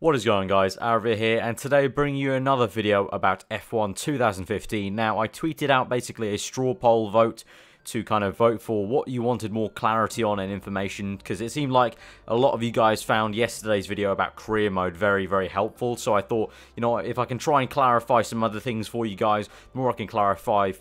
What is going on, guys? Aarava here, and today bringing you another video about F1 2015. Now, I tweeted out basically a straw poll vote to kind of vote for what you wanted more clarity on and information, because it seemed like a lot of you guys found yesterday's video about career mode very, very helpful. So I thought, you know, if I can try and clarify some other things for you guys, the more I can clarify,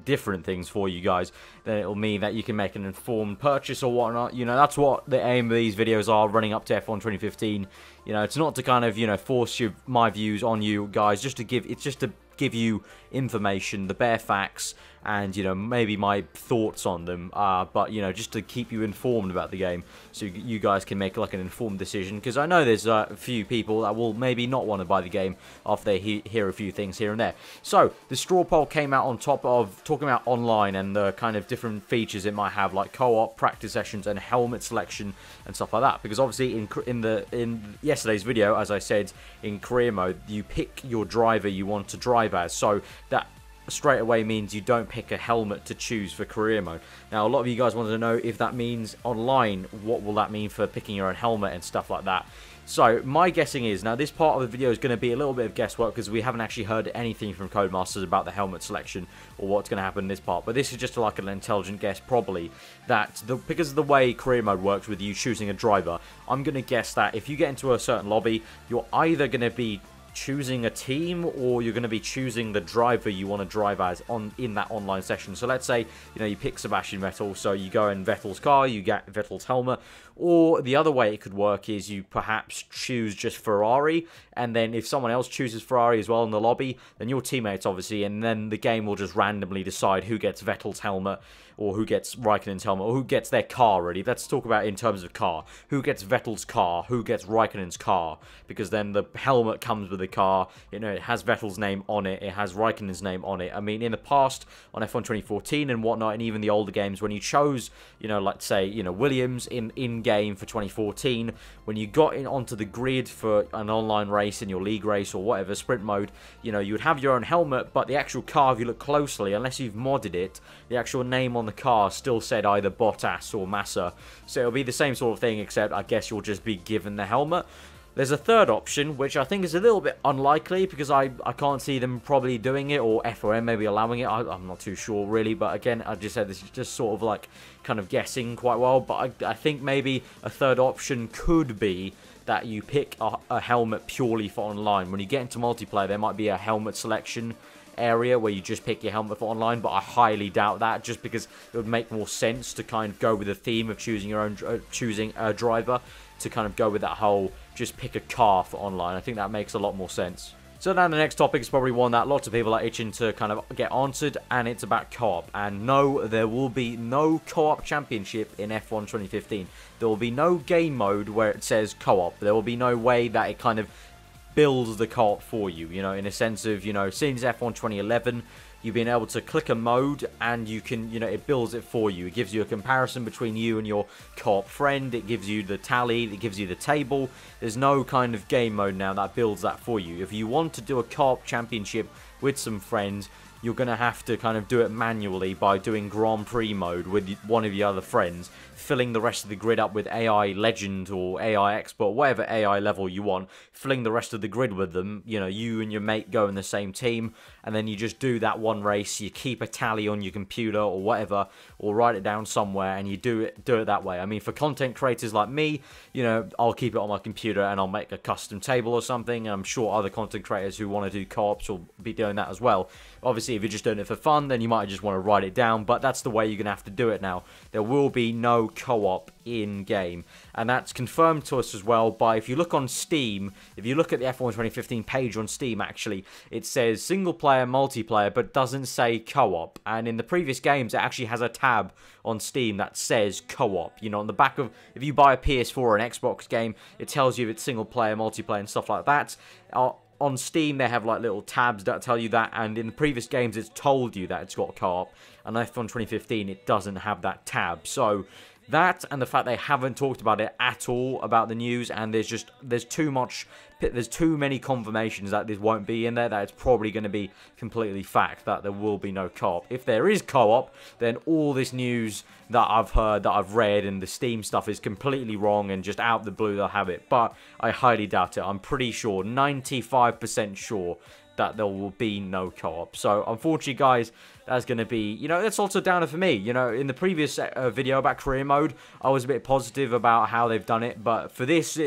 different things for you guys, then it'll mean that you can make an informed purchase or whatnot. You know, that's what the aim of these videos are, running up to F1 2015. You know, it's not to kind of, force my views on you guys, just to give you information, the bare facts, and, maybe my thoughts on them, but, just to keep you informed about the game, so you guys can make, like, an informed decision, because I know there's a few people that will maybe not want to buy the game after they hear a few things here and there. So, the straw poll came out on top of talking about online and the kind of different features it might have, like co-op, practice sessions, and helmet selection, and stuff like that, because obviously in yesterday's video, as I said, in career mode, you pick your driver you want to drive as, so that straight away means you don't pick a helmet to choose for career mode. Now, a lot of you guys wanted to know if that means online, what will that mean for picking your own helmet and stuff like that. So, my guessing is, now this part of the video is going to be a little bit of guesswork because we haven't actually heard anything from Codemasters about the helmet selection or what's going to happen in this part, but this is just like an intelligent guess probably, that because of the way career mode works with you choosing a driver, I'm going to guess that if you get into a certain lobby, you're either going to be choosing a team or you're going to be choosing the driver you want to drive as in that online session. So let's say you pick Sebastian Vettel, so you go in Vettel's car, you get Vettel's helmet, or the other way it could work is you perhaps choose just Ferrari, and then if someone else chooses Ferrari as well in the lobby, then your teammates obviously, and then the game will just randomly decide who gets Vettel's helmet or who gets Raikkonen's helmet, or who gets their car, really. Let's talk about it in terms of car. Who gets Vettel's car? Who gets Raikkonen's car? Because then the helmet comes with the car. It has Vettel's name on it. It has Raikkonen's name on it. I mean, in the past, on F1 2014 and whatnot, and even the older games, when you chose, like, say, Williams in-game for 2014, when you got onto the grid for an online race in your league race or whatever, sprint mode, you would have your own helmet, but the actual car, if you look closely, unless you've modded it, the actual name on the car still said either Bottas or Massa. So it'll be the same sort of thing, except I guess you'll just be given the helmet. There's a third option, which I think is a little bit unlikely, because I can't see them probably doing it, or FOM maybe allowing it. I'm not too sure, really, but again, I just said this is just sort of like kind of guessing quite well, but I think maybe a third option could be that you pick a helmet purely for online. When you get into multiplayer, there might be a helmet selection area where you just pick your helmet for online, but I highly doubt that, just because it would make more sense to kind of go with the theme of choosing your own choosing a driver, to kind of go with that whole just pick a car for online. I think that makes a lot more sense. So now the next topic is probably one that lots of people are itching to kind of get answered, and it's about co-op. And no, there will be no co-op championship in F1 2015. There will be no game mode where it says co-op. There will be no way that it kind of builds the co-op for you, in a sense of, since F1 2011, you've been able to click a mode and you can, it builds it for you. It gives you a comparison between you and your co-op friend. It gives you the tally. It gives you the table. There's no kind of game mode now that builds that for you. If you want to do a co-op championship with some friends, you're going to have to kind of do it manually by doing Grand Prix mode with one of your other friends, filling the rest of the grid up with AI Legend or AI Expert, whatever AI level you want, filling the rest of the grid with them. You and your mate go in the same team, and then you just do that one race. You keep a tally on your computer or whatever, or write it down somewhere, and you do it that way. I mean, for content creators like me, I'll keep it on my computer and I'll make a custom table or something, and I'm sure other content creators who want to do co-ops will be doing that as well. Obviously, if you're just doing it for fun, then you might just want to write it down, but that's the way you're going to have to do it now. There will be no co-op in-game, and that's confirmed to us as well by, if you look on Steam, if you look at the F1 2015 page on Steam, actually, it says single-player, multiplayer, but doesn't say co-op, and in the previous games, it actually has a tab on Steam that says co-op. On the back of, if you buy a PS4 or an Xbox game, it tells you if it's single-player, multiplayer, and stuff like that. On Steam, they have like little tabs that tell you that, and in the previous games, it's told you that it's got co-op, and F1 2015, it doesn't have that tab. So That and the fact they haven't talked about it at all about the news, and there's too many confirmations that this won't be in there, that it's probably going to be completely fact that there will be no co-op. If there is co-op, then all this news that I've heard, that I've read, and the Steam stuff is completely wrong, and just out of the blue they'll have it. But I highly doubt it. I'm pretty sure, 95% sure, that there will be no co-op. So unfortunately, guys, that's going to be, you know, that's also down for me. You know, in the previous video about career mode, I was a bit positive about how they've done it, but for this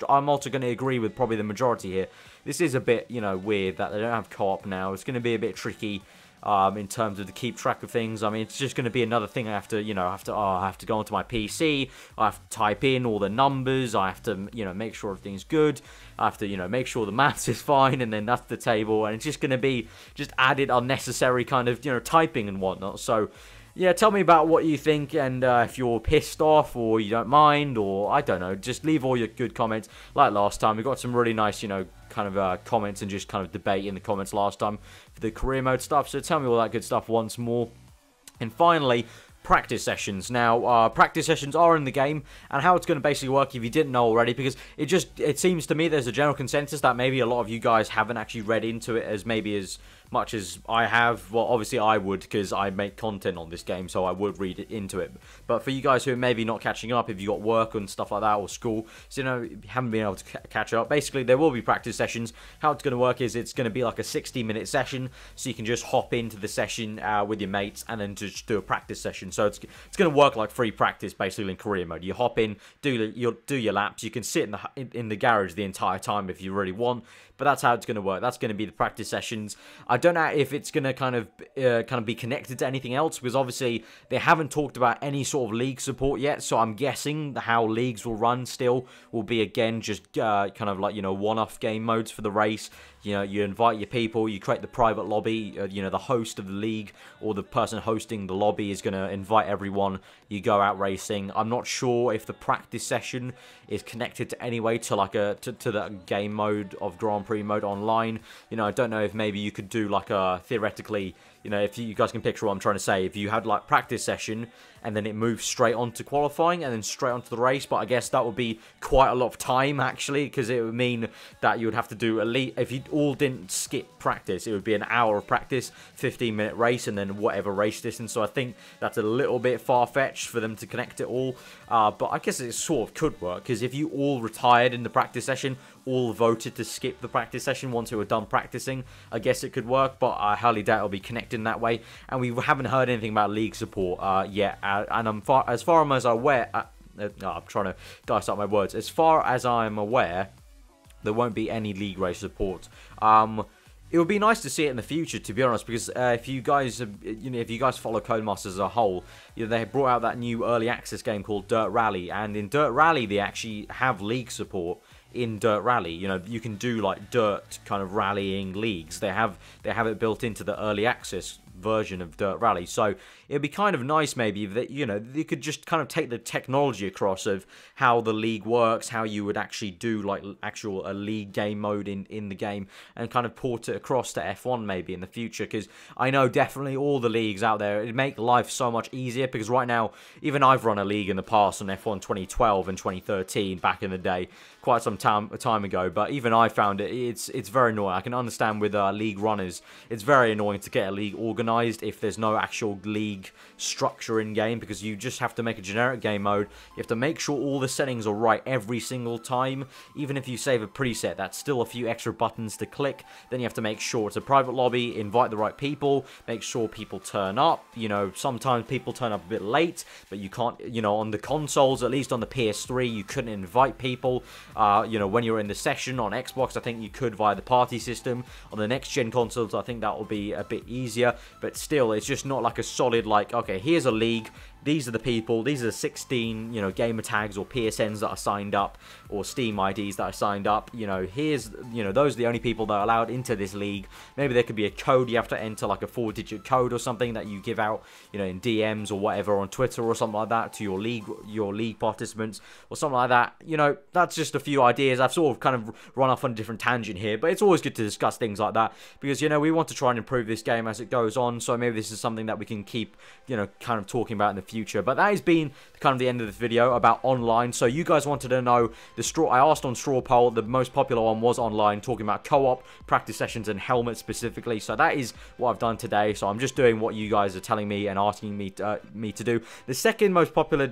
I'm also going to agree with probably the majority here. This is a bit, you know, weird that they don't have co-op now. It's going to be a bit tricky in terms of to keep track of things. I mean, it's just going to be another thing I have to, you know, I have to go onto my PC, I have to type in all the numbers, I have to, you know, make sure everything's good, I have to, you know, make sure the maths is fine, and then that's the table, and it's just going to be just added unnecessary kind of, you know, typing and whatnot. So yeah, tell me about what you think, and if you're pissed off, or you don't mind, or I don't know, just leave all your good comments. Like last time, we got some really nice, you know, kind of comments and just kind of debate in the comments last time for the career mode stuff, so tell me all that good stuff once more. And finally, practice sessions. Now, practice sessions are in the game, and how it's going to basically work, if you didn't know already, because it seems to me there's a general consensus that maybe a lot of you guys haven't actually read into it as much as I have. Well, obviously I would, because I make content on this game, so I would read it into it. But for you guys who are maybe not catching up, if you got work and stuff like that, or school, so, you know, you haven't been able to catch up, basically there will be practice sessions. How it's going to work is it's going to be like a 60-minute session, so you can just hop into the session with your mates and then just do a practice session. So it's going to work like free practice basically in career mode. You hop in, do your laps. You can sit in the garage the entire time if you really want. But that's how it's going to work. That's going to be the practice sessions. I don't know if it's going to kind of be connected to anything else, because obviously they haven't talked about any sort of league support yet. So I'm guessing how leagues will run still will be, again, just kind of like, you know, one-off game modes for the race. You know, you invite your people, you create the private lobby, you know, the host of the league or the person hosting the lobby is going to invite everyone, you go out racing. I'm not sure if the practice session is connected to any way to like to the game mode of Grand Prix mode online. You know, I don't know if maybe you could do like a, theoretically, you know, if you guys can picture what I'm trying to say, if you had like practice session and then it moves straight on to qualifying and then straight onto the race, but I guess that would be quite a lot of time actually, because it would mean that you would have to do if you all didn't skip practice, it would be an hour of practice, 15-minute race, and then whatever race distance. So I think that's a little bit far-fetched for them to connect it all, but I guess it sort of could work, because if you all retired in the practice session, all voted to skip the practice session once you were done practicing, I guess it could work, but I highly doubt it'll be connected in that way. And we haven't heard anything about league support yet, and as far as I'm aware, I'm trying to dice up my words. As far as I'm aware, there won't be any league race support. It would be nice to see it in the future, to be honest, because if you guys follow Codemasters as a whole, you know, they brought out that new early access game called Dirt Rally, and in Dirt Rally they actually have league support. In Dirt Rally, you know, you can do like dirt kind of rallying leagues. They have it built into the early access version of Dirt Rally. So it'd be kind of nice maybe that, you know, you could just kind of take the technology across of how the league works, how you would actually do like a league game mode in the game, and kind of port it across to F1 maybe in the future, because I know definitely all the leagues out there, it'd make life so much easier, because right now, even I've run a league in the past on F1 2012 and 2013 back in the day, quite some time ago, but even I found it's very annoying. I can understand with league runners, it's very annoying to get a league organized if there's no actual league structure in game, because you just have to make a generic game mode. You have to make sure all the settings are right every single time. Even if you save a preset, that's still a few extra buttons to click. Then you have to make sure it's a private lobby, invite the right people, make sure people turn up. You know, sometimes people turn up a bit late, but you can't, you know, on the consoles, at least on the PS3, you couldn't invite people. You know, when you're in the session on Xbox, I think you could via the party system. On the next gen consoles, I think that will be a bit easier, but still, it's just not like a solid, like, okay, here's a league, these are the people, these are the 16, you know, gamer tags or PSNs that are signed up, or Steam IDs that are signed up. You know, here's, you know, those are the only people that are allowed into this league. Maybe there could be a code you have to enter, like a 4-digit code or something that you give out, you know, in DMs or whatever on Twitter or something like that to your league participants or something like that. You know, that's just a few ideas. I've sort of kind of run off on a different tangent here, but it's always good to discuss things like that, because, you know, we want to try and improve this game as it goes on. So maybe this is something that we can keep, you know, kind of talking about in the future. But that has been kind of the end of this video about online. So you guys wanted to know I asked on straw poll, the most popular one was online, talking about co-op, practice sessions, and helmets specifically. So that is what I've done today. So I'm just doing what you guys are telling me and asking me to do. The second most popular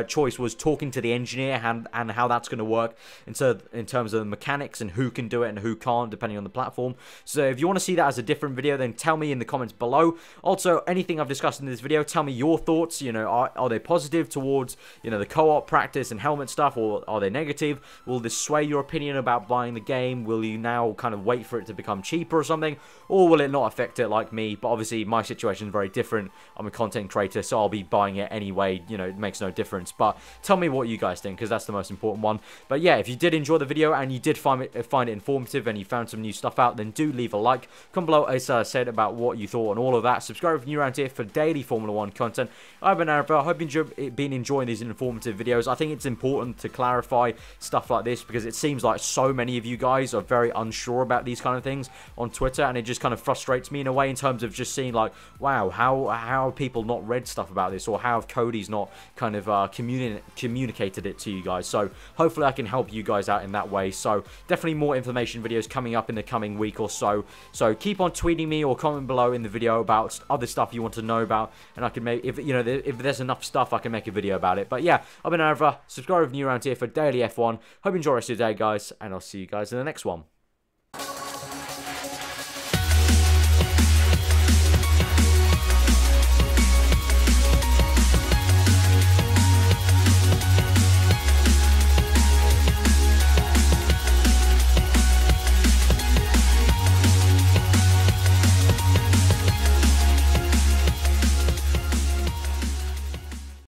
choice was talking to the engineer and how that's going to work in terms of the mechanics and who can do it and who can't, depending on the platform. So if you want to see that as a different video, then tell me in the comments below. Also, anything I've discussed in this video, tell me your thoughts. You know, are they positive towards, you know, the co-op practice and helmet stuff, or are they negative? Will this sway your opinion about buying the game? Will you now kind of wait for it to become cheaper or something? Or will it not affect it like me? But obviously, my situation is very different. I'm a content creator, so I'll be buying it anyway. You know, it makes no difference. But tell me what you guys think, because that's the most important one. But yeah, if you did enjoy the video and you did find it informative and you found some new stuff out, then do leave a like. Comment below, as I said, about what you thought and all of that. Subscribe if you're new around here for daily Formula 1 content. I've been aarava. I hope you've been enjoying these informative videos. I think it's important to clarify stuff like this, because it seems like so many of you guys are very unsure about these kind of things on Twitter, and it just kind of frustrates me in a way, in terms of just seeing like, wow, how have people not read stuff about this, or how have Cody's not kind of communicated it to you guys. So hopefully I can help you guys out in that way. So definitely more information videos coming up in the coming week or so. So keep on tweeting me or comment below in the video about other stuff you want to know about, and I can make, if you know, if there's enough stuff, I can make a video about it. But yeah, I've been aarava. Subscribe if you're new around here for daily F1. Hope you enjoy the rest of your day, guys, and I'll see you guys in the next one.